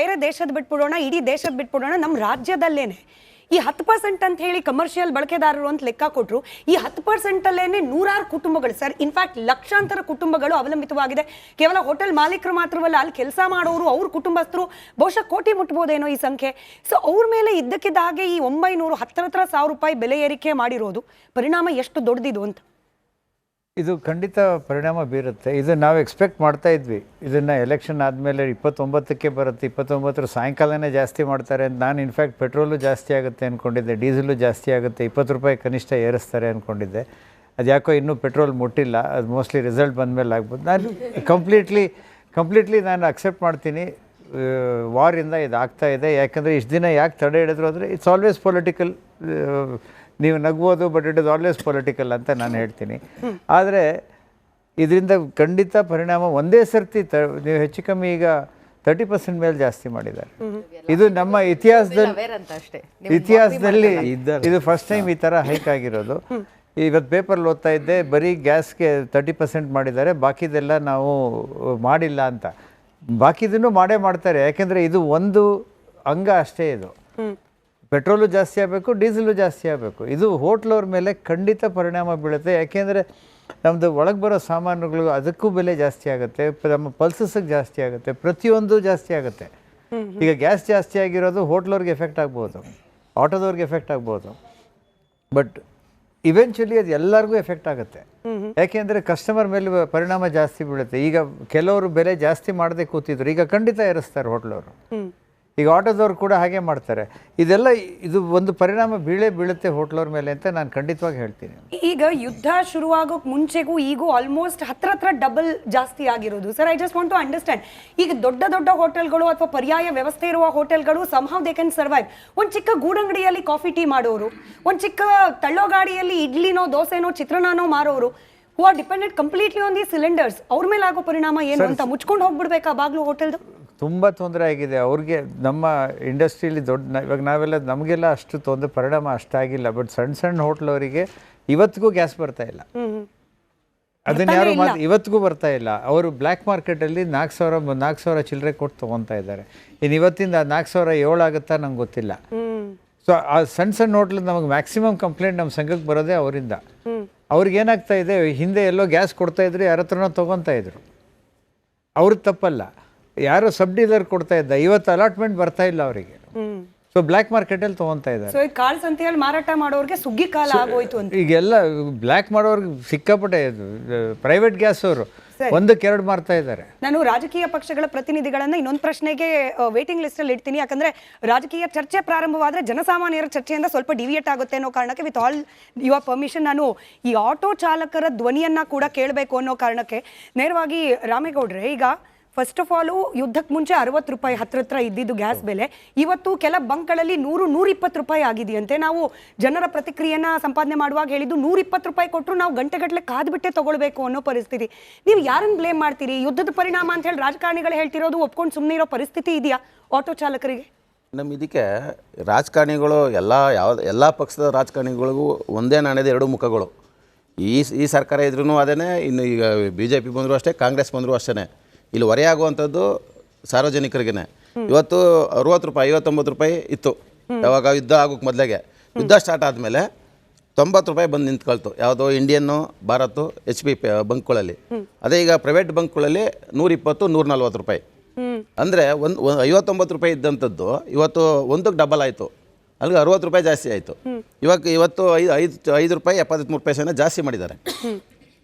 ಬೇರೆ ದೇಶದ ಬಿಟ್ಬಿಡೋಣ, ಇಡೀ ದೇಶದ ಬಿಟ್ಬಿಡೋಣ, ನಮ್ಮ ರಾಜ್ಯದಲ್ಲೇನೆ ಈ 10% ಅಂತ ಹೇಳಿ ಕಮರ್ಷಿಯಲ್ ಬಳಕೆದಾರರು ಅಂತ ಲೆಕ್ಕ ಕೊಟ್ಟರು. ಈ 10% ಅಲ್ಲೇನೆ ನೂರಾರು ಕುಟುಂಬಗಳು ಸರ್, ಇನ್ಫ್ಯಾಕ್ಟ್ ಲಕ್ಷಾಂತರ ಕುಟುಂಬಗಳು ಅವಲಂಬಿತವಾಗಿದೆ. ಕೇವಲ ಹೋಟೆಲ್ ಮಾಲೀಕರು ಮಾತ್ರವಲ್ಲ, ಅಲ್ಲಿ ಕೆಲಸ ಮಾಡೋರು, ಅವ್ರ ಕುಟುಂಬಸ್ಥರು ಬಹುಶಃ ಕೋಟಿ ಮುಟ್ಬೋದೇನೋ ಈ ಸಂಖ್ಯೆ. ಸೊ ಅವ್ರ ಮೇಲೆ ಇದ್ದಕ್ಕಿದ್ದ ಹಾಗೆ ಈ 900 ಹತ್ರ 1,000 ರೂಪಾಯಿ ಬೆಲೆ ಏರಿಕೆ ಮಾಡಿರೋದು ಪರಿಣಾಮ ಎಷ್ಟು ದೊಡ್ಡದಿದು ಅಂತ. ಇದು ಖಂಡಿತ ಪರಿಣಾಮ ಬೀರುತ್ತೆ. ಇದು ನಾವು ಎಕ್ಸ್ಪೆಕ್ಟ್ ಮಾಡ್ತಾ ಇದ್ವಿ. ಇದನ್ನು ಎಲೆಕ್ಷನ್ ಆದಮೇಲೆ 29ಕ್ಕೆ ಬರುತ್ತೆ, 29ರ ಸಾಯಂಕಾಲನೇ ಜಾಸ್ತಿ ಮಾಡ್ತಾರೆ ಅಂತ. ನಾನು ಇನ್ಫ್ಯಾಕ್ಟ್ ಪೆಟ್ರೋಲು ಜಾಸ್ತಿ ಆಗುತ್ತೆ ಅಂದ್ಕೊಂಡಿದ್ದೆ, ಡೀಸೆಲು ಜಾಸ್ತಿ ಆಗುತ್ತೆ, 20 ರೂಪಾಯಿ ಕನಿಷ್ಠ ಏರಿಸ್ತಾರೆ ಅಂದ್ಕೊಂಡಿದ್ದೆ. ಅದು ಯಾಕೋ ಇನ್ನೂ ಪೆಟ್ರೋಲ್ ಮುಟ್ಟಿಲ್ಲ, ಅದು ಮೋಸ್ಟ್ಲಿ ರಿಸಲ್ಟ್ ಬಂದಮೇಲೆ ಆಗ್ಬೋದು. ನಾನು ಕಂಪ್ಲೀಟ್ಲಿ ನಾನು ಅಕ್ಸೆಪ್ಟ್ ಮಾಡ್ತೀನಿ. ವಾರಿಂದ ಇದು ಆಗ್ತಾ ಇದೆ. ಯಾಕಂದರೆ ಇಷ್ಟು ದಿನ ಯಾಕೆ ತಡೆ ಹಿಡಿದ್ರು ಅಂದರೆ ಇಟ್ಸ್ ಆಲ್ವೇಸ್ ಪೊಲಿಟಿಕಲ್. ನೀವು ನಗ್ಬೋದು, but it is always political ಅಂತ ನಾನು ಹೇಳ್ತೀನಿ. ಆದರೆ ಇದರಿಂದ ಖಂಡಿತ ಪರಿಣಾಮ ಒಂದೇ ಸರ್ತಿ ನೀವು ಹೆಚ್ಚು ಕಮ್ಮಿ ಈಗ 30% ಮೇಲೆ ಜಾಸ್ತಿ ಮಾಡಿದ್ದಾರೆ. ಇದು ನಮ್ಮ ಇತಿಹಾಸದಲ್ಲಿ ಇದು ಫಸ್ಟ್ ಟೈಮ್ ಈ ಥರ ಹೈಕ್ ಆಗಿರೋದು. ಇವತ್ತು ಪೇಪರ್ಲ್ಲಿ ಓದ್ತಾ ಇದ್ದೆ, ಬರೀ ಗ್ಯಾಸ್ಗೆ 30% ಮಾಡಿದ್ದಾರೆ, ಬಾಕಿದೆಲ್ಲ ನಾವು ಮಾಡಿಲ್ಲ ಅಂತ. ಬಾಕಿದನ್ನು ಮಾಡೇ ಮಾಡ್ತಾರೆ, ಯಾಕೆಂದರೆ ಇದು ಒಂದು ಅಂಗ ಅಷ್ಟೇ. ಇದು ಪೆಟ್ರೋಲು ಜಾಸ್ತಿ ಆಗಬೇಕು, ಡೀಸೆಲು ಜಾಸ್ತಿ ಆಗಬೇಕು. ಇದು ಹೋಟ್ಲವ್ರ ಮೇಲೆ ಖಂಡಿತ ಪರಿಣಾಮ ಬೀಳುತ್ತೆ. ಯಾಕೆಂದರೆ ನಮ್ಮದು ಒಳಗೆ ಬರೋ ಸಾಮಾನುಗಳು ಅದಕ್ಕೂ ಬೆಲೆ ಜಾಸ್ತಿ ಆಗುತ್ತೆ, ನಮ್ಮ ಪಲ್ಸಸ್ಗೆ ಜಾಸ್ತಿ ಆಗುತ್ತೆ, ಪ್ರತಿಯೊಂದು ಜಾಸ್ತಿ ಆಗುತ್ತೆ. ಈಗ ಗ್ಯಾಸ್ ಜಾಸ್ತಿ ಆಗಿರೋದು ಹೋಟ್ಲವ್ರಿಗೆ ಎಫೆಕ್ಟ್ ಆಗ್ಬೋದು, ಆಟೋದವ್ರಿಗೆ ಎಫೆಕ್ಟ್ ಆಗ್ಬೋದು, ಬಟ್ ಇವೆಂಚುಲಿ ಅದು ಎಲ್ಲರಿಗೂ ಎಫೆಕ್ಟ್ ಆಗುತ್ತೆ. ಯಾಕೆಂದರೆ ಕಸ್ಟಮರ್ ಮೇಲೆ ಪರಿಣಾಮ ಜಾಸ್ತಿ ಬೀಳುತ್ತೆ. ಈಗ ಕೆಲವರು ಬೆಲೆ ಜಾಸ್ತಿ ಮಾಡದೆ ಕೂತಿದ್ರು, ಈಗ ಖಂಡಿತ ಏರಿಸ್ತಾರೆ ಹೋಟ್ಲವರು. ಈಗ ಆಟೋದವ್ರು ಕೂಡ ಹಾಗೆ ಮಾಡ್ತಾರೆ. ಇದು ಒಂದು ಪರಿಣಾಮ ಬೀಳುತ್ತೆ ಹೋಟ್ಲವ್ರ ಮೇಲೆ ಅಂತ ನಾನು ಖಂಡಿತವಾಗಿ ಹೇಳ್ತೀನಿ. ಈಗ ಯುದ್ಧ ಶುರುವಾಗೋಕೆ ಮುಂಚೆಗೂ ಈಗೂ ಆಲ್ಮೋಸ್ಟ್ ಹತ್ರ ಡಬಲ್ ಜಾಸ್ತಿ ಆಗಿರೋದು sir. I just want to understand. ಈಗ ದೊಡ್ಡ ಹೋಟೆಲ್ಗಳು ಅಥವಾ ಪರ್ಯಾಯ ವ್ಯವಸ್ಥೆ ಇರುವ ಹೋಟೆಲ್ಗಳು ಸಮ್ಹೌ ದೇ ಕ್ಯಾನ್ ಸರ್ವೈವ್. ಒಂದು ಚಿಕ್ಕ ಗೂಡಂಗಡಿಯಲ್ಲಿ ಕಾಫಿ ಟೀ ಮಾಡೋರು, ಒಂದು ಚಿಕ್ಕ ತಳ್ಳೋ ಗಾಡಿಯಲ್ಲಿ ಇಡ್ಲಿನೋ ದೋಸೆನೋ ಚಿತ್ರಾನ್ನನೋ ಮಾರೋರು, who are dependent completely on the cylinders. ಅವ್ರ ಮೇಲೆ ಆಗೋ ಪರಿಣಾಮ ಏನು ಅಂತ ಮುಚ್ಕೊಂಡು ಹೋಗ್ಬಿಡ್ಬೇಕಾ ಬಾಗ್ಲು ಹೋಟೆಲ್ದು? ತುಂಬ ತೊಂದರೆ ಆಗಿದೆ ಅವ್ರಿಗೆ. ನಮ್ಮ ಇಂಡಸ್ಟ್ರಿಯಲ್ಲಿ ಇವಾಗ ನಾವೆಲ್ಲ ನಮಗೆಲ್ಲ ಅಷ್ಟು ಪರಿಣಾಮ ಅಷ್ಟಾಗಿಲ್ಲ, ಬಟ್ ಸಣ್ಣ ಹೋಟ್ಲವರಿಗೆ ಇವತ್ತಿಗೂ ಗ್ಯಾಸ್ ಬರ್ತಾ ಇಲ್ಲ. ಅದನ್ನ ಯಾರು ಇವತ್ತಿಗೂ ಬರ್ತಾ ಇಲ್ಲ. ಅವರು ಬ್ಲ್ಯಾಕ್ ಮಾರ್ಕೆಟಲ್ಲಿ 4,000 ಚಿಲ್ಲರೆ ಕೊಟ್ಟು ತೊಗೊತಾ ಇದ್ದಾರೆ. ಇನ್ನು ಇವತ್ತಿಂದ 4,700 ಆಗುತ್ತಾ ನಂಗೆ ಗೊತ್ತಿಲ್ಲ. ಸೊ ಆ ಸಣ್ಣ ಹೋಟ್ಲ್ ನಮಗೆ ಮ್ಯಾಕ್ಸಿಮಮ್ ಕಂಪ್ಲೇಂಟ್ ನಮ್ಮ ಸಂಘಕ್ಕೆ ಬರೋದೇ ಅವರಿಂದ. ಅವ್ರಿಗೇನಾಗ್ತಾ ಇದೆ, ಹಿಂದೆ ಎಲ್ಲೋ ಗ್ಯಾಸ್ ಕೊಡ್ತಾ ಇದ್ರು, ಯಾರ ಹತ್ರನೋ ತೊಗೊತಾ ಇದ್ರು, ಅವ್ರದ್ದು ತಪ್ಪಲ್ಲ, ಯಾರೋ ಸಬ್ ಡೀಲರ್ ಕೊಡ್ತಾ ಇದ್ದ. ಇವತ್ತು ಅಲಾಟ್ಮೆಂಟ್ ಬರ್ತಾ ಇಲ್ಲ ಅವರಿಗೆ. ಸೊ ಬ್ಲ್ಯಾಕ್ ಮಾರ್ಕೆಟಲ್ಲಿ ತೊಗೊತಾ ಇದ್ದಾರೆ. ಸೊ ಈ ಕಾಳು ಸಂತೆಯಲ್ಲಿ ಮಾರಾಟ ಮಾಡೋರಿಗೆ ಸುಗ್ಗಿ ಕಾಲ ಆಗೋಯ್ತು ಅಂತ. ಈಗೆಲ್ಲ ಬ್ಲ್ಯಾಕ್ ಮಾಡೋರ್ಗೆ ಸಿಕ್ಕಾಪಟ್ಟೆ ಪ್ರೈವೇಟ್ ಗ್ಯಾಸ್ ಅವರು 1-2 ಮಾರ್ತಾ ಇದ್ದಾರೆ. ನಾನು ರಾಜಕೀಯ ಪಕ್ಷಗಳ ಪ್ರತಿನಿಧಿಗಳನ್ನ ಇನ್ನೊಂದು ಪ್ರಶ್ನೆಗೆ ವೇಟಿಂಗ್ ಲಿಸ್ಟ್ ಅಲ್ಲಿ ಇಡ್ತೀನಿ. ಯಾಕಂದ್ರೆ ರಾಜಕೀಯ ಚರ್ಚೆ ಪ್ರಾರಂಭವಾದ್ರೆ ಜನಸಾಮಾನ್ಯರ ಚರ್ಚೆಯಿಂದ ಸ್ವಲ್ಪ ಡಿವಿಯೇಟ್ ಆಗುತ್ತೆ ಅನ್ನೋ ಕಾರಣಕ್ಕೆ ವಿತ್ ಆಲ್ ಯುವರ್ ಪರ್ಮಿಷನ್ ನಾನು ಈ ಆಟೋ ಚಾಲಕರ ಧ್ವನಿಯನ್ನ ಕೂಡ ಕೇಳಬೇಕು ಅನ್ನೋ ಕಾರಣಕ್ಕೆ ನೇರವಾಗಿ ರಾಮೇಗೌಡ್ರೆ, ಈಗ ಫಸ್ಟ್ ಆಫ್ ಆಲ್ ಯುದ್ಧಕ್ಕೆ ಮುಂಚೆ 60 ರೂಪಾಯಿ ಹತ್ರ ಇದ್ದಿದ್ದು ಗ್ಯಾಸ್ ಬೆಲೆ ಇವತ್ತು ಕೆಲ ಬಂಕ್ಗಳಲ್ಲಿ 100-120 ರೂಪಾಯಿ ಆಗಿದೆಯಂತೆ. ನಾವು ಜನರ ಪ್ರತಿಕ್ರಿಯೆನ ಸಂಪಾದನೆ ಮಾಡುವಾಗ ಹೇಳಿದ್ದು 120 ರೂಪಾಯಿ ಕೊಟ್ಟರು ನಾವು ಗಂಟೆಗಟ್ಟಲೆ ಕಾದ್ಬಿಟ್ಟೆ ತಗೊಳ್ಬೇಕು ಅನ್ನೋ ಪರಿಸ್ಥಿತಿ. ನೀವು ಯಾರನ್ನು ಬ್ಲೇಮ್ ಮಾಡ್ತೀರಿ? ಯುದ್ಧದ ಪರಿಣಾಮ ಅಂತ ಹೇಳಿ ರಾಜಕಾರಣಿಗಳು ಹೇಳ್ತಿರೋದು ಒಪ್ಕೊಂಡು ಸುಮ್ಮನೆ ಇರೋ ಪರಿಸ್ಥಿತಿ ಇದೆಯಾ ಆಟೋ ಚಾಲಕರಿಗೆ? ಇದಕ್ಕೆ ರಾಜಕಾರಣಿಗಳು ಎಲ್ಲ ಪಕ್ಷದ ರಾಜಕಾರಣಿಗಳಿಗೂ ಒಂದೇ ನಾಣ್ಯದ 2 ಮುಖಗಳು. ಈ ಸರ್ಕಾರ ಇದ್ರೂ ಅದೇ, ಇನ್ನು ಈಗ BJP ಬಂದರೂ ಅಷ್ಟೇ, ಕಾಂಗ್ರೆಸ್ ಬಂದರೂ ಅಷ್ಟೇ. ಇಲ್ಲಿ ಹೊರೆಯಾಗುವಂಥದ್ದು ಸಾರ್ವಜನಿಕರಿಗೇ. ಇವತ್ತು 60 ರೂಪಾಯಿ 59 ರೂಪಾಯಿ ಇತ್ತು ಯಾವಾಗ ಯುದ್ಧ ಆಗೋಕ್ಕೆ ಮೊದಲಿಗೆ. ಯುದ್ಧ ಸ್ಟಾರ್ಟ್ ಆದಮೇಲೆ 90 ರೂಪಾಯಿ ಬಂದು ನಿಂತ್ಕೊಳ್ತು. ಯಾವುದೋ ಇಂಡಿಯನ್ನು, ಭಾರತ್, HP ಬಂಕ್ಗಳಲ್ಲಿ. ಅದೇ ಈಗ ಪ್ರೈವೇಟ್ ಬಂಕ್ಗಳಲ್ಲಿ 120-140 ರೂಪಾಯಿ. ಅಂದರೆ 59 ರೂಪಾಯಿ ಇದ್ದಂಥದ್ದು ಇವತ್ತು 1ಕ್ಕೆ ಡಬಲ್ ಆಯಿತು. ಅಲ್ಲಿಗೆ 60 ರೂಪಾಯಿ ಜಾಸ್ತಿ ಆಯಿತು. ಇವತ್ತು 5 ರೂಪಾಯಿ 73 ಪೈಸೆನ ಜಾಸ್ತಿ ಮಾಡಿದ್ದಾರೆ.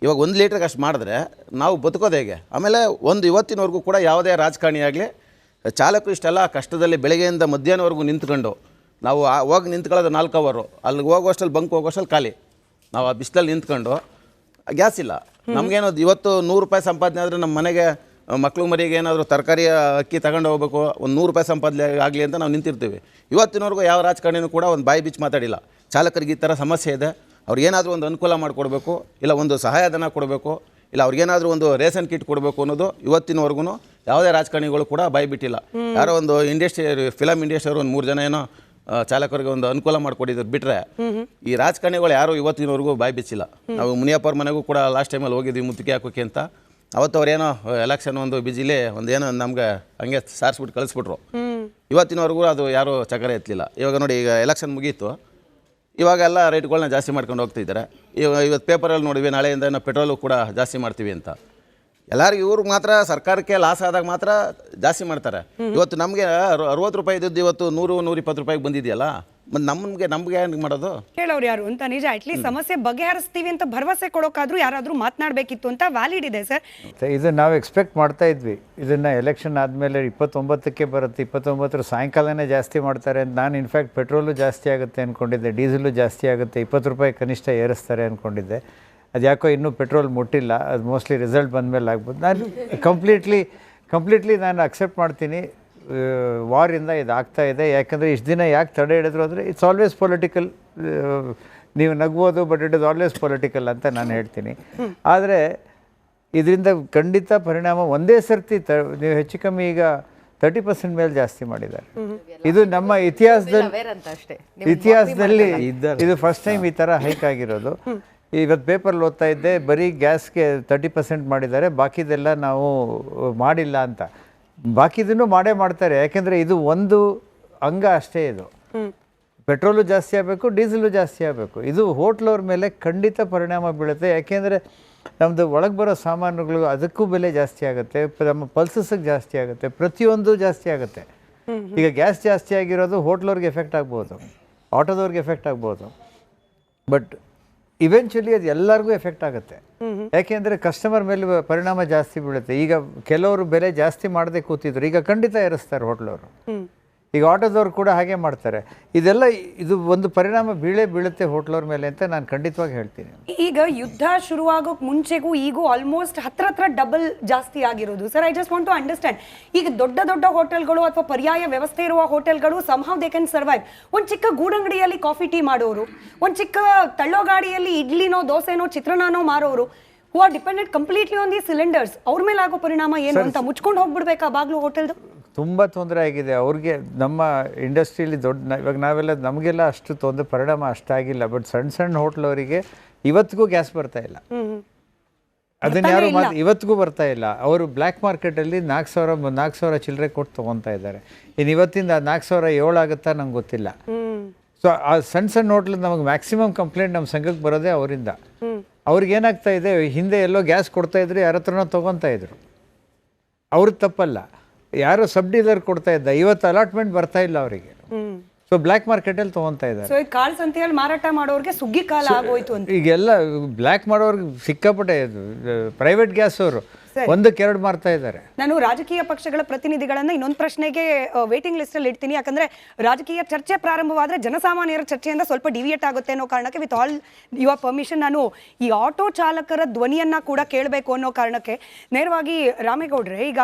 ಇವಾಗ 1 ಲೀಟ್ರಿಗೆ ಅಷ್ಟು ಮಾಡಿದ್ರೆ ನಾವು ಬದುಕೋದು ಹೇಗೆ? ಆಮೇಲೆ ಇವತ್ತಿನವರೆಗೂ ಕೂಡ ಯಾವುದೇ ರಾಜಕಾರಣಿ ಆಗಲಿ ಚಾಲಕರು ಇಷ್ಟೆಲ್ಲ ಕಷ್ಟದಲ್ಲಿ ಬೆಳಗ್ಗೆಯಿಂದ ಮಧ್ಯಾಹ್ನವರೆಗೂ ನಿಂತ್ಕೊಂಡು ನಾವು ಹೋಗಿ ನಿಂತ್ಕೊಳ್ಳೋದು 4 ಅವರು, ಅಲ್ಲಿಗೆ ಹೋಗೋಷ್ಟಲ್ಲಿ ಬಂಕ್ ಹೋಗೋಷ್ಟಲ್ಲಿ ಖಾಲಿ. ನಾವು ಆ ಬಿಸಿಲಲ್ಲಿ ನಿಂತ್ಕೊಂಡು ಗ್ಯಾಸ್ ಇಲ್ಲ. ನಮಗೇನೋ ಇವತ್ತು 100 ರೂಪಾಯಿ ಸಂಪಾದನೆ ಆದರೆ ನಮ್ಮ ಮನೆಗೆ ಮಕ್ಕಳು ಮರಿಗೆ ಏನಾದರೂ ತರಕಾರಿ ಅಕ್ಕಿ ತಗೊಂಡು ಹೋಗ್ಬೇಕು, ಒಂದು 100 ರೂಪಾಯಿ ಸಂಪಾದನೆ ಆಗಲಿ ಅಂತ ನಾವು ನಿಂತಿರ್ತೀವಿ. ಇವತ್ತಿನವರೆಗೂ ಯಾವ ರಾಜಕಾರಣಿನೂ ಕೂಡ ಒಂದು ಬಾಯಿ ಬಿಚ್ಚಿ ಮಾತಾಡಿಲ್ಲ. ಚಾಲಕರಿಗೆ ಈ ಥರ ಸಮಸ್ಯೆ ಇದೆ, ಅವ್ರಿಗೇನಾದರೂ ಒಂದು ಅನುಕೂಲ ಮಾಡಿಕೊಡ್ಬೇಕು, ಇಲ್ಲ ಒಂದು ಸಹಾಯಧನ ಕೊಡಬೇಕು, ಇಲ್ಲ ಅವ್ರಿಗೇನಾದರೂ ಒಂದು ರೇಷನ್ ಕಿಟ್ ಕೊಡಬೇಕು ಅನ್ನೋದು ಇವತ್ತಿನವರೆಗೂ ಯಾವುದೇ ರಾಜಕಾರಣಿಗಳು ಕೂಡ ಬಾಯಿ ಬಿಟ್ಟಿಲ್ಲ. ಯಾರೋ ಒಂದು ಫಿಲಮ್ ಇಂಡಸ್ಟ್ರಿಯವರು ಒಂದು 3 ಜನ ಏನೋ ಚಾಲಕರಿಗೆ ಒಂದು ಅನುಕೂಲ ಮಾಡಿಕೊಟ್ಟಿದ್ರು ಬಿಟ್ಟರೆ ಈ ರಾಜಕಾರಣಿಗಳು ಯಾರು ಇವತ್ತಿನವರೆಗೂ ಬಾಯಿ ಬಿಚ್ಚಿಲ್ಲ. ನಾವು ಮುನಿಯಪ್ಪರ ಮನೆಗೂ ಕೂಡ ಲಾಸ್ಟ್ ಟೈಮಲ್ಲಿ ಹೋಗಿದ್ವಿ ಮುತ್ತಿಗೆ ಹಾಕೋಕ್ಕೆ ಅಂತ. ಅವತ್ತು ಅವ್ರೇನೋ ಎಲೆಕ್ಷನ್ ಒಂದು ಬಿಜಿಲಿ ಒಂದೇನೋ ನಮ್ಗೆ ಹಂಗೆ ಸಾರಿಸ್ಬಿಟ್ಟು ಕಳಿಸ್ಬಿಟ್ರು. ಇವತ್ತಿನವರೆಗೂ ಅದು ಯಾರೂ ಚಕರೆ ಎತ್ತಲಿಲ್ಲ. ಇವಾಗ ನೋಡಿ, ಈಗ ಎಲೆಕ್ಷನ್ ಮುಗೀತು, ಇವಾಗೆಲ್ಲ ರೇಟ್ಗಳನ್ನ ಜಾಸ್ತಿ ಮಾಡ್ಕೊಂಡು ಹೋಗ್ತಿದ್ದಾರೆ. ಇವತ್ತು ಪೇಪರಲ್ಲಿ ನೋಡಿವಿ, ನಾಳೆಯಿಂದ ನಾವು ಪೆಟ್ರೋಲು ಕೂಡ ಜಾಸ್ತಿ ಮಾಡ್ತೀವಿ ಅಂತ. ಎಲ್ಲರಿಗೂ ಇವ್ರಿಗೆ ಮಾತ್ರ ಸರ್ಕಾರಕ್ಕೆ ಲಾಸ್ ಆದಾಗ ಮಾತ್ರ ಜಾಸ್ತಿ ಮಾಡ್ತಾರೆ. ಇವತ್ತು ನಮಗೆ 60 ರೂಪಾಯಿ ಇದ್ದದ್ದು ಇವತ್ತು 100-120 ರೂಪಾಯಿಗೆ ಬಂದಿದೆಯಲ್ಲ, ಮತ್ತು ನಮಗೆ ಹೆಂಗೆ ಮಾಡೋದು? ಕೇಳೋರು ಯಾರು ಅಂತ ನಿಜ. ಅಟ್ಲೀಸ್ಟ್ ಸಮಸ್ಯೆ ಬಗೆಹರಿಸ್ತೀವಿ ಅಂತ ಭರವಸೆ ಕೊಡೋಕಾದ್ರೂ ಯಾರಾದರೂ ಮಾತನಾಡಬೇಕಿತ್ತು ಅಂತ ವ್ಯಾಲಿಡ್ ಇದೆ ಸರ್. ಇದು ನಾವು ಎಕ್ಸ್ಪೆಕ್ಟ್ ಮಾಡ್ತಾ ಇದ್ವಿ. ಇದನ್ನು ಎಲೆಕ್ಷನ್ ಆದಮೇಲೆ 29ಕ್ಕೆ ಬರುತ್ತೆ, 29 ಸಾಯಂಕಾಲನೇ ಜಾಸ್ತಿ ಮಾಡ್ತಾರೆ ಅಂತ. ನಾನು ಇನ್ಫ್ಯಾಕ್ಟ್ ಪೆಟ್ರೋಲು ಜಾಸ್ತಿ ಆಗುತ್ತೆ ಅಂದ್ಕೊಂಡಿದ್ದೆ, ಡೀಸೆಲು ಜಾಸ್ತಿ ಆಗುತ್ತೆ, 20 ರೂಪಾಯಿ ಕನಿಷ್ಠ ಏರಿಸ್ತಾರೆ ಅಂದ್ಕೊಂಡಿದ್ದೆ. ಅದು ಯಾಕೋ ಇನ್ನೂ ಪೆಟ್ರೋಲ್ ಮುಟ್ಟಿಲ್ಲ, ಅದು ಮೋಸ್ಟ್ಲಿ ರಿಸಲ್ಟ್ ಬಂದಮೇಲೆ ಆಗ್ಬೋದು. ನಾನು ಕಂಪ್ಲೀಟ್ಲಿ ನಾನು ಅಕ್ಸೆಪ್ಟ್ ಮಾಡ್ತೀನಿ, ವಾರಿಂದ ಇದು ಆಗ್ತಾ ಇದೆ. ಯಾಕಂದರೆ ಇಷ್ಟು ದಿನ ಯಾಕೆ ತಡೆ ಹಿಡಿದ್ರು ಅಂದರೆ ಇಟ್ಸ್ ಆಲ್ವೇಸ್ ಪೊಲಿಟಿಕಲ್. ನೀವು ನಗ್ಬೋದು, but it is always political ಅಂತ ನಾನು ಹೇಳ್ತೀನಿ. ಆದರೆ ಇದರಿಂದ ಖಂಡಿತ ಪರಿಣಾಮ ಒಂದೇ ಸರ್ತಿ ನೀವು ಹೆಚ್ಚು ಕಮ್ಮಿ ಈಗ 30% ಮೇಲೆ ಜಾಸ್ತಿ ಮಾಡಿದ್ದಾರೆ. ಇದು ನಮ್ಮ ಇತಿಹಾಸದಲ್ಲಿ ಇದು ಫಸ್ಟ್ ಟೈಮ್ ಈ ಥರ ಹೈಕ್ ಆಗಿರೋದು. ಇವತ್ತು ಪೇಪರ್ಲ್ಲಿ ಓದ್ತಾ ಇದ್ದೆ, ಬರೀ ಗ್ಯಾಸ್ಗೆ 30% ಮಾಡಿದ್ದಾರೆ, ಬಾಕಿದೆಲ್ಲ ನಾವು ಮಾಡಿಲ್ಲ ಅಂತ. ಬಾಕಿದನ್ನು ಮಾಡೇ ಮಾಡ್ತಾರೆ. ಯಾಕೆಂದರೆ ಇದು ಒಂದು ಅಂಗ ಅಷ್ಟೇ. ಇದು ಪೆಟ್ರೋಲು ಜಾಸ್ತಿ ಆಗಬೇಕು, ಡೀಸೆಲು ಜಾಸ್ತಿ ಆಗಬೇಕು. ಇದು ಹೋಟ್ಲವ್ರ ಮೇಲೆ ಖಂಡಿತ ಪರಿಣಾಮ ಬೀಳುತ್ತೆ. ಯಾಕೆಂದರೆ ನಮ್ಮದು ಒಳಗೆ ಬರೋ ಸಾಮಾನುಗಳು ಅದಕ್ಕೂ ಬೆಲೆ ಜಾಸ್ತಿ ಆಗುತ್ತೆ, ನಮ್ಮ ಪಲ್ಸಸ್ಗೆ ಜಾಸ್ತಿ ಆಗುತ್ತೆ, ಪ್ರತಿಯೊಂದು ಜಾಸ್ತಿ ಆಗುತ್ತೆ. ಈಗ ಗ್ಯಾಸ್ ಜಾಸ್ತಿ ಆಗಿರೋದು ಹೋಟ್ಲವ್ರಿಗೆ ಎಫೆಕ್ಟ್ ಆಗ್ಬೋದು, ಆಟೋದವ್ರಿಗೆ ಎಫೆಕ್ಟ್ ಆಗ್ಬೋದು, ಬಟ್ ಇವೆಂಚುಲಿ ಅದು ಎಲ್ಲರಿಗೂ ಎಫೆಕ್ಟ್ ಆಗುತ್ತೆ. ಯಾಕೆಂದರೆ ಕಸ್ಟಮರ್ ಮೇಲೆ ಪರಿಣಾಮ ಜಾಸ್ತಿ ಬೀಳುತ್ತೆ. ಈಗ ಕೆಲವರು ಬೆಲೆ ಜಾಸ್ತಿ ಮಾಡದೆ ಕೂತಿದ್ರು, ಈಗ ಖಂಡಿತ ಏರಿಸ್ತಾರೆ ಹೋಟ್ಲವರು. ಈಗ ಆಟೋದವ್ರು ಕೂಡ ಹಾಗೆ ಮಾಡ್ತಾರೆ. ಇದು ಒಂದು ಪರಿಣಾಮ ಬೀಳುತ್ತೆ ಹೋಟ್ಲವ್ರ ಮೇಲೆ ಅಂತ ನಾನು ಖಂಡಿತವಾಗಿ ಹೇಳ್ತೀನಿ. ಈಗ ಯುದ್ಧ ಶುರುವಾಗೋಕ್ ಮುಂಚೆಗೂ ಈಗೂ ಆಲ್ಮೋಸ್ಟ್ ಹತ್ರ ಡಬಲ್ ಜಾಸ್ತಿ ಆಗಿರೋದು sir. I just want to understand. ಈಗ ದೊಡ್ಡ ಹೋಟೆಲ್ಗಳು ಅಥವಾ ಪರ್ಯಾಯ ವ್ಯವಸ್ಥೆ ಇರುವ ಹೋಟೆಲ್ಗಳು ಸಮ್ಹೌ ದೇ ಕ್ಯಾನ್ ಸರ್ವೈವ್. ಒಂದು ಚಿಕ್ಕ ಗೂಡಂಗಡಿಯಲ್ಲಿ ಕಾಫಿ ಟೀ ಮಾಡೋರು, ಒಂದು ಚಿಕ್ಕ ತಳ್ಳೋ ಗಾಡಿಯಲ್ಲಿ ಇಡ್ಲಿನೋ ದೋಸೆನೋ ಚಿತ್ರಾನ್ನನೋ ಮಾರೋರು, who are dependent completely on the cylinders. ಅವ್ರ ಮೇಲೆ ಆಗೋ ಪರಿಣಾಮ ಏನು ಅಂತ ಮುಚ್ಕೊಂಡು ಹೋಗ್ಬಿಡ್ಬೇಕಾ ಬಾಗ್ಲು ಹೋಟೆಲ್ದು? ತುಂಬ ತೊಂದರೆ ಆಗಿದೆ ಅವ್ರಿಗೆ. ನಮ್ಮ ಇಂಡಸ್ಟ್ರಿಯಲ್ಲಿ ಇವಾಗ ನಾವೆಲ್ಲ ನಮಗೆಲ್ಲ ಅಷ್ಟು ಪರಿಣಾಮ ಅಷ್ಟಾಗಿಲ್ಲ, ಬಟ್ ಸಣ್ಣ ಹೋಟ್ಲವರಿಗೆ ಇವತ್ತಿಗೂ ಗ್ಯಾಸ್ ಬರ್ತಾ ಇಲ್ಲ. ಅದನ್ನ ಯಾರು ಇವತ್ತಿಗೂ ಬರ್ತಾ ಇಲ್ಲ. ಅವರು ಬ್ಲ್ಯಾಕ್ ಮಾರ್ಕೆಟಲ್ಲಿ 4,000 ಚಿಲ್ಲರೆ ಕೊಟ್ಟು ತೊಗೊತಾ ಇದ್ದಾರೆ. ಇನ್ನು ಇವತ್ತಿಂದ 4,700 ಆಗುತ್ತಾ ನಂಗೆ ಗೊತ್ತಿಲ್ಲ. ಸೊ ಆ ಸಣ್ಣ ಹೋಟ್ಲ್ ನಮಗೆ ಮ್ಯಾಕ್ಸಿಮಮ್ ಕಂಪ್ಲೇಂಟ್ ನಮ್ಮ ಸಂಘಕ್ಕೆ ಬರೋದೇ ಅವರಿಂದ. ಅವ್ರಿಗೇನಾಗ್ತಾ ಇದೆ, ಹಿಂದೆ ಎಲ್ಲೋ ಗ್ಯಾಸ್ ಕೊಡ್ತಾ ಇದ್ರು, ಯಾರ ಹತ್ರನೋ ತೊಗೊತಾ ಇದ್ರು, ಅವ್ರದ್ದು ತಪ್ಪಲ್ಲ, ಯಾರೋ ಸಬ್ ಡೀಲರ್ ಕೊಡ್ತಾ ಇದ್ದ, ಇವತ್ತು ಅಲಾಟ್ಮೆಂಟ್ ಬರ್ತಾ ಇಲ್ಲ ಅವರಿಗೆ. ಸೊ ಬ್ಲ್ಯಾಕ್ ಮಾರ್ಕೆಟಲ್ಲಿ ತೊಗೊತಾ ಇದ್ದಾರೆ. ಸೊ ಈ ಕಾಳು ಸಂತೆಯಲ್ಲಿ ಮಾರಾಟ ಮಾಡೋರಿಗೆ ಸುಗ್ಗಿ ಕಾಲ ಆಗೋಯ್ತು ಅಂತ. ಈಗೆಲ್ಲ ಬ್ಲ್ಯಾಕ್ ಮಾಡೋರ್ಗೆ ಸಿಕ್ಕಾಪಟ್ಟೆ ಪ್ರೈವೇಟ್ ಗ್ಯಾಸ್ ಅವರು 1-2 ಮಾರ್ತಾ ಇದ್ದಾರೆ. ನಾನು ರಾಜಕೀಯ ಪಕ್ಷಗಳ ಪ್ರತಿನಿಧಿಗಳನ್ನ ಇನ್ನೊಂದು ಪ್ರಶ್ನೆಗೆ ವೇಟಿಂಗ್ ಲಿಸ್ಟ್ ಅಲ್ಲಿ ಇಡ್ತೀನಿ. ಯಾಕಂದ್ರೆ ರಾಜಕೀಯ ಚರ್ಚೆ ಪ್ರಾರಂಭವಾದ್ರೆ ಜನಸಾಮಾನ್ಯರ ಚರ್ಚೆಯಿಂದ ಸ್ವಲ್ಪ ಡಿವಿಯೇಟ್ ಆಗುತ್ತೆ ಅನ್ನೋ ಕಾರಣಕ್ಕೆ ವಿತ್ ಆಲ್ ಯುವರ್ ಪರ್ಮಿಷನ್ ನಾನು ಈ ಆಟೋ ಚಾಲಕರ ಧ್ವನಿಯನ್ನ ಕೂಡ ಕೇಳಬೇಕು ಅನ್ನೋ ಕಾರಣಕ್ಕೆ ನೇರವಾಗಿ ರಾಮೇಗೌಡ್ರೆ, ಈಗ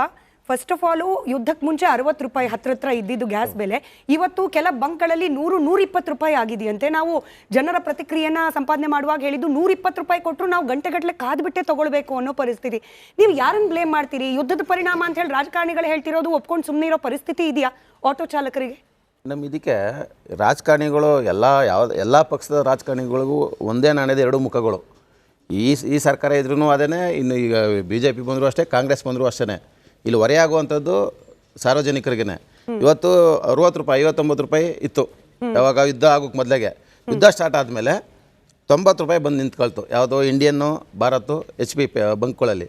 ಫಸ್ಟ್ ಆಫ್ ಆಲ್ ಯುದ್ಧಕ್ಕೆ ಮುಂಚೆ 60 ರೂಪಾಯಿ ಹತ್ರ ಇದ್ದಿದ್ದು ಗ್ಯಾಸ್ ಬೆಲೆ ಇವತ್ತು ಕೆಲ ಬಂಕ್ಗಳಲ್ಲಿ 100-120 ರೂಪಾಯಿ ಆಗಿದೆಯಂತೆ. ನಾವು ಜನರ ಪ್ರತಿಕ್ರಿಯೆನ ಸಂಪಾದನೆ ಮಾಡುವಾಗ ಹೇಳಿದ್ದು 120 ರೂಪಾಯಿ ಕೊಟ್ಟರು ನಾವು ಗಂಟೆಗಟ್ಟಲೆ ಕಾದ್ಬಿಟ್ಟೆ ತಗೊಳ್ಬೇಕು ಅನ್ನೋ ಪರಿಸ್ಥಿತಿ. ನೀವು ಯಾರನ್ನು ಬ್ಲೇಮ್ ಮಾಡ್ತೀರಿ? ಯುದ್ಧದ ಪರಿಣಾಮ ಅಂತ ಹೇಳಿ ರಾಜಕಾರಣಿಗಳು ಹೇಳ್ತಿರೋದು ಒಪ್ಕೊಂಡು ಸುಮ್ಮನೆ ಇರೋ ಪರಿಸ್ಥಿತಿ ಇದೆಯಾ ಆಟೋ ಚಾಲಕರಿಗೆ? ನಮ್ಮ ಇದಕ್ಕೆ ರಾಜಕಾರಣಿಗಳು ಎಲ್ಲ ಪಕ್ಷದ ರಾಜಕಾರಣಿಗಳಿಗೂ ಒಂದೇ ನಾಣ್ಯದ 2 ಮುಖಗಳು. ಈ ಸರ್ಕಾರ ಇದ್ರೂ ಅದೇ, ಇನ್ನು ಈಗ BJP ಬಂದರೂ ಅಷ್ಟೇ, ಕಾಂಗ್ರೆಸ್ ಬಂದರೂ ಅಷ್ಟೇ. ಇಲ್ಲಿ ಹೊರೆಯಾಗುವಂಥದ್ದು ಸಾರ್ವಜನಿಕರಿಗೇ. ಇವತ್ತು 60 ರೂಪಾಯಿ 59 ರೂಪಾಯಿ ಇತ್ತು ಯಾವಾಗ ಯುದ್ಧ ಆಗೋಕ್ಕೆ ಮೊದಲಿಗೆ. ಯುದ್ಧ ಸ್ಟಾರ್ಟ್ ಆದಮೇಲೆ 90 ರೂಪಾಯಿ ಬಂದು ನಿಂತ್ಕೊಳ್ತು. ಯಾವುದೋ ಇಂಡಿಯನ್ನು, ಭಾರತ್, HP ಬಂಕ್ಗಳಲ್ಲಿ.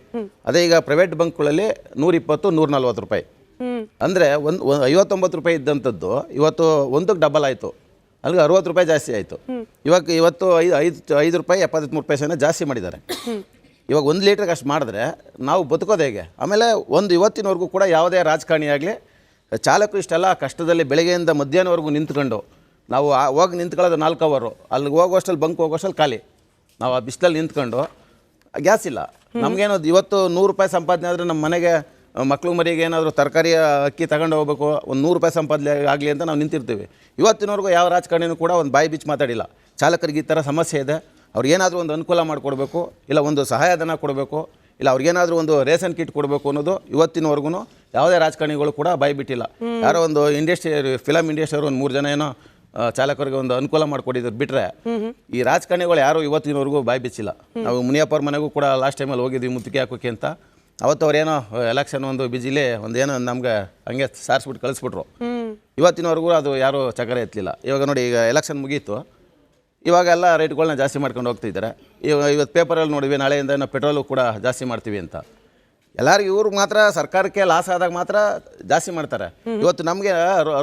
ಅದೇ ಈಗ ಪ್ರೈವೇಟ್ ಬಂಕ್ಗಳಲ್ಲಿ 120-140 ರೂಪಾಯಿ. ಅಂದರೆ 59 ರೂಪಾಯಿ ಇದ್ದಂಥದ್ದು ಇವತ್ತು 1ಕ್ಕೆ ಡಬಲ್ ಆಯಿತು. ಅಲ್ಲಿಗೆ 60 ರೂಪಾಯಿ ಜಾಸ್ತಿ ಆಯಿತು. ಇವತ್ತು 5 ರೂಪಾಯಿ 73 ಪೈಸೆನ ಜಾಸ್ತಿ ಮಾಡಿದ್ದಾರೆ. ಇವಾಗ 1 ಲೀಟ್ರಿಗೆ ಅಷ್ಟು ಮಾಡಿದ್ರೆ ನಾವು ಬದುಕೋದು ಹೇಗೆ? ಆಮೇಲೆ ಇವತ್ತಿನವರೆಗೂ ಕೂಡ ಯಾವುದೇ ರಾಜಕಾರಣಿ ಆಗಲಿ ಚಾಲಕರು ಇಷ್ಟೆಲ್ಲ ಕಷ್ಟದಲ್ಲಿ ಬೆಳಗ್ಗೆಯಿಂದ ಮಧ್ಯಾಹ್ನವರೆಗೂ ನಿಂತ್ಕೊಂಡು ನಾವು ಹೋಗಿ ನಿಂತ್ಕೊಳ್ಳೋದು 4 ಅವರು, ಅಲ್ಲಿಗೆ ಹೋಗೋಷ್ಟಲ್ಲಿ ಬಂಕ್ ಹೋಗೋಷ್ಟಲ್ಲಿ ಖಾಲಿ. ನಾವು ಆ ಬಿಸಿಲಲ್ಲಿ ನಿಂತ್ಕೊಂಡು ಗ್ಯಾಸ್ ಇಲ್ಲ. ನಮಗೇನೋ ಇವತ್ತು 100 ರೂಪಾಯಿ ಸಂಪಾದನೆ ಆದರೆ ನಮ್ಮ ಮನೆಗೆ ಮಕ್ಕಳು ಮರಿಗೆ ಏನಾದರೂ ತರಕಾರಿ ಅಕ್ಕಿ ತಗೊಂಡು ಹೋಗ್ಬೇಕು, ಒಂದು 100 ರೂಪಾಯಿ ಸಂಪಾದನೆ ಆಗಲಿ ಅಂತ ನಾವು ನಿಂತಿರ್ತೀವಿ. ಇವತ್ತಿನವರೆಗೂ ಯಾವ ರಾಜಕಾರಣಿನೂ ಕೂಡ ಒಂದು ಬಾಯಿ ಬಿಚ್ಚಿ ಮಾತಾಡಿಲ್ಲ. ಚಾಲಕರಿಗೆ ಈ ಥರ ಸಮಸ್ಯೆ ಇದೆ, ಅವ್ರಿಗೇನಾದರೂ ಒಂದು ಅನುಕೂಲ ಮಾಡಿಕೊಡ್ಬೇಕು, ಇಲ್ಲ ಒಂದು ಸಹಾಯಧನ ಕೊಡಬೇಕು, ಇಲ್ಲ ಅವ್ರಿಗೇನಾದರೂ ಒಂದು ರೇಷನ್ ಕಿಟ್ ಕೊಡಬೇಕು ಅನ್ನೋದು ಇವತ್ತಿನವರೆಗೂ ಯಾವುದೇ ರಾಜಕಾರಣಿಗಳು ಕೂಡ ಬಾಯಿ ಬಿಟ್ಟಿಲ್ಲ. ಯಾರೋ ಒಂದು ಫಿಲಮ್ ಇಂಡಸ್ಟ್ರಿಯವರು ಒಂದು 3 ಜನ ಏನೋ ಚಾಲಕರಿಗೆ ಒಂದು ಅನುಕೂಲ ಮಾಡಿಕೊಟ್ಟಿದ್ರು ಬಿಟ್ಟರೆ ಈ ರಾಜಕಾರಣಿಗಳು ಯಾರು ಇವತ್ತಿನವರೆಗೂ ಬಾಯಿ ಬಿಚ್ಚಿಲ್ಲ. ನಾವು ಮುನಿಯಪ್ಪ ಅವ್ರ ಮನೆಗೂ ಕೂಡ ಲಾಸ್ಟ್ ಟೈಮಲ್ಲಿ ಹೋಗಿದ್ವಿ ಮುತ್ತಿಗೆ ಹಾಕೋಕ್ಕೆ ಅಂತ. ಅವತ್ತು ಅವ್ರೇನೋ ಎಲೆಕ್ಷನ್ ಒಂದು ಬಿಜಿಲಿ ಒಂದೇನೋ ನಮ್ಗೆ ಹಂಗೆ ಸಾರಿಸ್ಬಿಟ್ಟು ಕಳಿಸ್ಬಿಟ್ರು. ಇವತ್ತಿನವರೆಗೂ ಅದು ಯಾರೂ ಚಕರೆ ಎತ್ತಲಿಲ್ಲ. ಇವಾಗ ನೋಡಿ, ಈಗ ಎಲೆಕ್ಷನ್ ಮುಗೀತು, ಇವಾಗೆಲ್ಲ ರೇಟ್ಗಳನ್ನ ಜಾಸ್ತಿ ಮಾಡ್ಕೊಂಡು ಹೋಗ್ತಿದ್ದಾರೆ. ಇವತ್ತು ಪೇಪರಲ್ಲಿ ನೋಡಿವಿ, ನಾಳೆಯಿಂದ ನಾವು ಪೆಟ್ರೋಲು ಕೂಡ ಜಾಸ್ತಿ ಮಾಡ್ತೀವಿ ಅಂತ. ಎಲ್ಲರಿಗೂ ಇವ್ರಿಗೆ ಮಾತ್ರ ಸರ್ಕಾರಕ್ಕೆ ಲಾಸ್ ಆದಾಗ ಮಾತ್ರ ಜಾಸ್ತಿ ಮಾಡ್ತಾರೆ. ಇವತ್ತು ನಮಗೆ